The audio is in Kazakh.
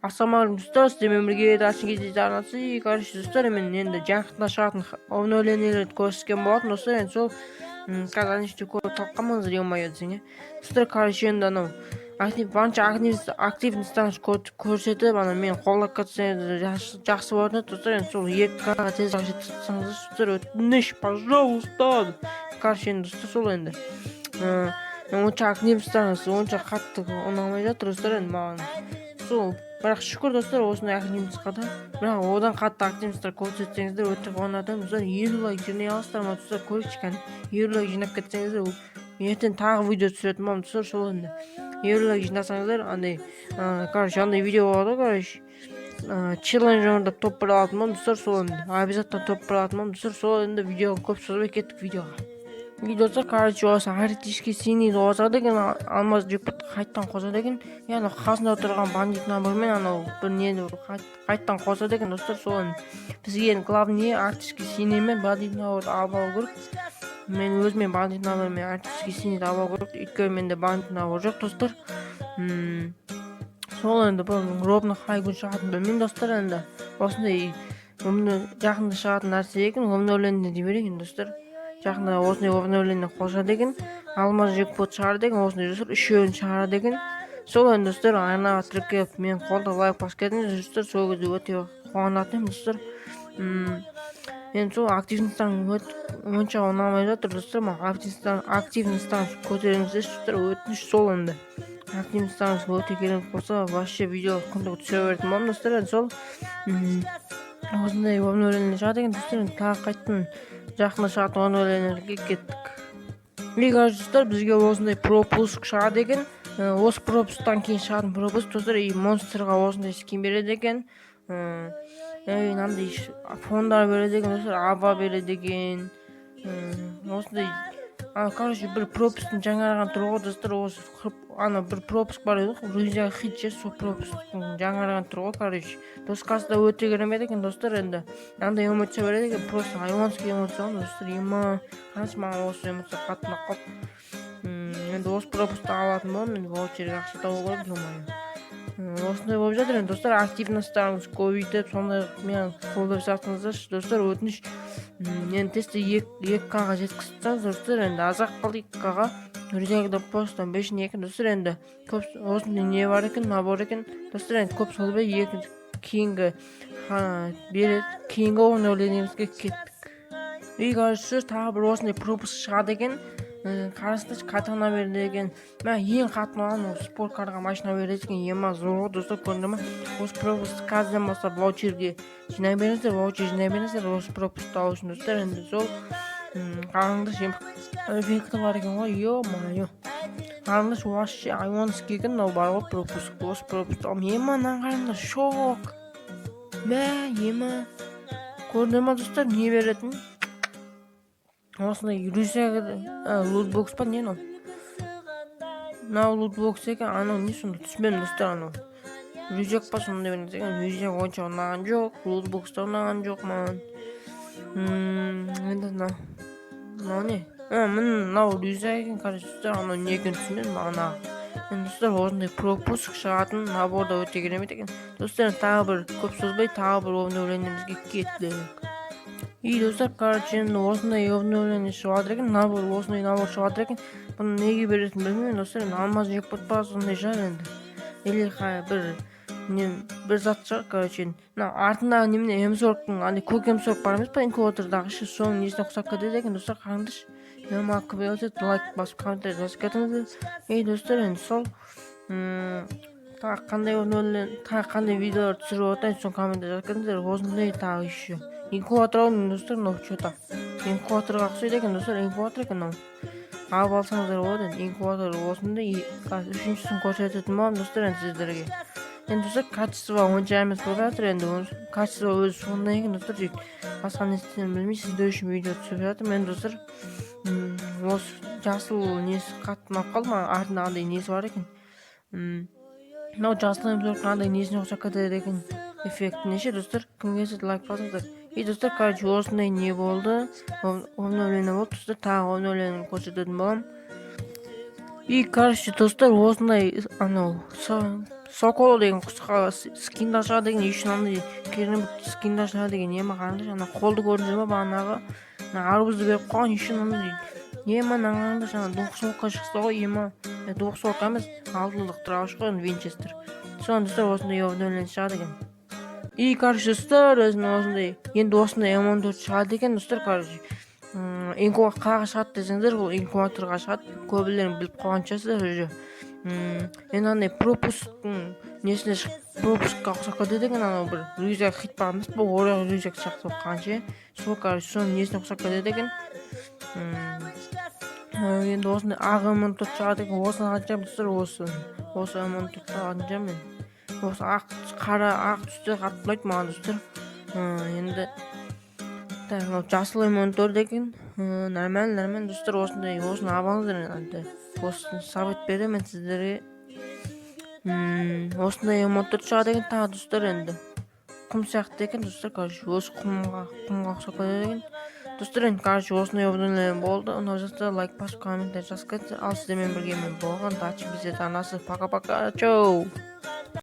Ассалаумағалейкум достар, сіздермен бірге дашын кезде жарнасы. Короче, достар, мен енді жаңғыртына шығатын обновлениелерді көрсеткен болатын достар. Енді сол қазір анеште көріп талқамаңыздар, ё-моё десең, достар. Короче, енді анау банча активностьтан көрсетіп, ана мен қолдап кетсеңіздер жақсы болатын еді достар. Енді сол 2К тез жеткізсеңіздер достар, өтініш, пожалуйста. Короче, енді достар, сол енді онша активностьтарыңыз онша қатты ұнамай жатыр достар. Енді маған сол, бірақ шүкір достар, осындай активностьқа да, бірақ одан қатты активностьтар көрсетсеңіздер өте қуанатым достар. 50 лайк жинай аласыздар ма достар? Көрейікші кәне. 50 лайк жинап кетсеңіздер, ертең тағы видео түсіретін боламын достар. Сол енді 50 лайк жинасаңыздар, андай короче, андай видео болады, короче, челлендж орындап топ бір алатын боламын достар. Сол енді обязательно топ бір алатын боламын достар. Сол енді видеоға көп созбай кеттік видеоға. Достар, короче, осы арктический синий қосады екен, алмаз джекпот қайттан қосады екен. Яғни қасында отырған бандит набормен анау бір нені қайттан қосады екен достар. Сол бізге енді главный арктический синий мен бандит наборды алып алу керек. Мен өзіме бандит набор мен арктический синийді алып алу керек, өйткені менде бандит набор жоқ достар. Сол енді бұл робны қай күн шығатынын білмеймін достар. Енді осындай жақында шығатын нәрсе екен, обновление дей берейін достар. Жақында осындай обновление қосады екен, алмаз джекпот шығарды екен, осындай достар, үшеуін шығарады екен. Сол енді достар, арнаға тіркеліп мен қолда лайк басып кетіңіз достар. Сол кезде өте қуанатын едім достар. Енді сол активностьтан онша ұнамай жатыр достар. Активностьтан көтеріңіздер достар, өтініш сол енді. Активностьтарыңыз өте керемет болса, вообще видео күндік түсіре беретін боламын достар. Енді сол осындай обновление шығады екен достар. Тағы қайттан жақында шығатын обновлениеге кеттік. Достар, бізге осындай пропуск шығады екен. Осы пропусктан кейін шығатын пропуск достар, и монстрға осындай скин береді екен. Мынандай фондар береді екен достар, ава береді екен. Осындай короче, бір пропусктың жаңарған түрі ғой достар. Осы ана бір пропуск бар еді, Рузия Хитчер, сол пропусктың жаңарған түрі ғой. Короче, доскасы да өте керемет екен достар. Енді андай эмоция береді екен, просто айванский эмоция ғой достар. Ема, қанша маған осы эмоция қатты ұнап қалды. Енді осы пропустты алатын боламын, енді ваучерге ақша табу керек, ё-моё. Осындай болып жатыр енді достар. Активностьтарыңыз көбейтіп, сондай мен қолдап жатсаңыздар достар, өтініш. Енді тесте 2К жеткізсеңіз достар, енді азақ қалды 2К-ға. Рузияда посттан 5 екен достар. Енді көп осындай не бар екен, набор екен достар. Енді көп созбай кейінгі береді, кейінгі обновлениемізге кеттік. Короче, тағы бір осындай пропуск шығады екен. Қарасыншы катана берді екен. Мен ең қатты ұнаған спорткарға машина береді екен. Ема зор ғой достар, көрдіңдер ма? Осы пропуск қазірден бастап ваучерге жинай беріңіздер, ваучер жинай беріңіздер осы пропускты алу үшін достар. Енді сол қараңыздар, эффекті бар екен ғой, ё-моё. Қараңыздар, вообще айванский екен, мынау бар ғой пропуск. Осы пропуск еманан қараңыздар, шок. Ема көрдіңдер ма достар, не беретін? Осындай Русияға лутбокс па, не мынау? Мынау лутбокс екен, анау не сонда түсінбедім достар. Анау Русияқ па сондай берген екен. Русияқ онша ұнаған жоқ, лутбокста ұнаған жоқ маған. Енді мынау не? Мынау Русияқ екен, короче достар, анау не екен түсінбедім ана. Енді достар, осындай пропуск шығатын наборда өте керемет екен достар. Тағы бір көп созбай, тағы бір обновлениемізге кеттік. Достар, короче, енді осындай обновление шығады екен, набор, осындай набор шығады екен. Бұны неге беретін білмеймін достар. Енді алмаз джекпот па сондай шығар енді. Или бір зат шығар, короче. Артындағы немене М40-тың андай көк М40 бар емес па, инкубатордағы ше, соның несіне ұқсап кетеді екен достар. Қараңдаршы. Ема көбейтеді, лайк басып комментарий жазып кетіңіздер. Достар, енді сол тағы қандай видеолар түсіріп отайын, соны комментарий жазып кетіңіздер. Осындай тағы еще инкубатор достар, мынау что-то инкубаторға ұқсайды екен достар. Инкубатор екен мынау. Алып алсаңыздар болады. Инкубатор осындай үшіншісін көрсететін боламын достар енді сіздерге. Енді достар, качество онша емес болып жатыр. Енді качество өзі сондай екен достар. Басқа не істейтінін білмей сіздер үшін видео түсіріп жатырмын. Енді достар, осы жасыл несі қатты ұнап қалды маған. Артында андай несі бар екен. Мынау жасыл М40-ның андай несіне ұқсап кетеді екен. Эффекті неше достар? Кім келсе лайк басыңыздар. Достар, короче, осындай не болды, обновление болды достар. Тағы обновление көрсететін боламын. Короче, достар, осындай анау Sokolo деген құсқа скин ашады деген еще андай керемет скин ашады деген не ма қараңдаршы, ана қолды көрдіңіздер ма, бағанағы арбузды беріп қойған еще андай ема қараңдаршы, ана двухсотка шықса ғой, ема двухсотка емес, 6-лық тұрағыш қой, Винчестер. Соны достар осындай обновление шығады екен. И короче достар, осындай енді осындай M14 шығады екен достар. Короче инкубаторға шығады десеңдер, бұл инкубаторға шығады, көбілерің біліп қойған шығарсыздар уже. Енді андай пропусктың несіне пропускқа ұқсап кетеді екен, анау бір рюкзак хит бар емес па, орай рюкзак сияқты болып қанша, сол короче соның несіне ұқсап кетеді екен. Енді осындай ақ M14 шығады екен, осыны алacağım достар, осы M14 алacağım мен. Осы қара ақ түсті қатты ұнайды маған достар. Енді жасыл M14 екен, нормально достар, осыны алыңыздар енді. Осыны совет беремін мен сіздерге. Осындай M14 шығады екен тағы достар, енді құм сияқты екен достар. Короче осы құмға ұқсап кетеді екен достар. Енді короче осындай обновление болды. Ұнап жатса лайк басып, комментарий жазып кетіңіздер. Ал сіздермен бірге мен болған Дачи Бизет анасы. Пока-пока, чоу.